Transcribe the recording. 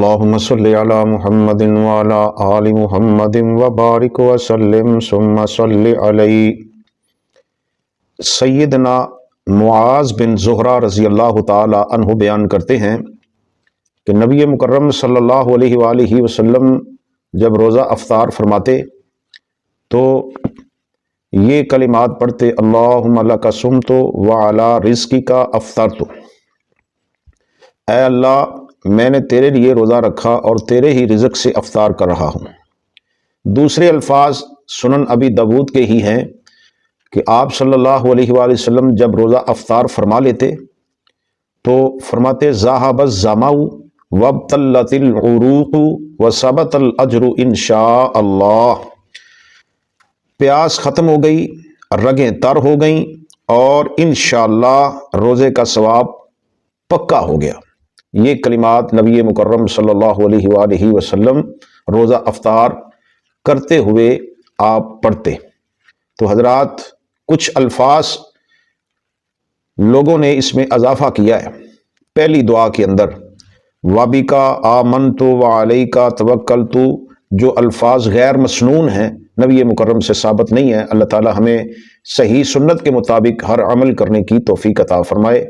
اللهم صل على محمد وعلى آل محمد وبارک وسلم ثم صل علی سیدنا معاذ بن زہرہ رضی اللہ تعالی عنہ بیان کرتے ہیں کہ نبی مکرم صلی اللہ علیہ وآلہ وسلم جب روزہ افطار فرماتے تو یہ کلمات پڑھتے: اللہم لک صمت وعلی رزقک افطرت، اے اللہ میں نے تیرے لیے روزہ رکھا اور تیرے ہی رزق سے افطار کر رہا ہوں۔ دوسرے الفاظ سنن ابی داؤد کے ہی ہیں کہ آپ صلی اللہ علیہ وآلہ وسلم جب روزہ افطار فرما لیتے تو فرماتے: ذہب الظمأ وابتلت العروق وثبت الاجر انشاء اللہ، پیاس ختم ہو گئی، رگیں تر ہو گئیں اور انشاءاللہ روزے کا ثواب پکا ہو گیا۔ یہ کلمات نبی مکرم صلی اللہ علیہ وآلہ وسلم روزہ افطار کرتے ہوئے آپ پڑھتے۔ تو حضرات کچھ الفاظ لوگوں نے اس میں اضافہ کیا ہے۔ پہلی دعا کے اندر وَبِکَ آمَنْتُ وَعَلَيْکَ تَوَکَّلْتُ، جو الفاظ غیر مسنون ہیں، نبی مکرم سے ثابت نہیں ہے، اللہ تعالی ہمیں صحیح سنت کے مطابق ہر عمل کرنے کی توفیق عطا فرمائے۔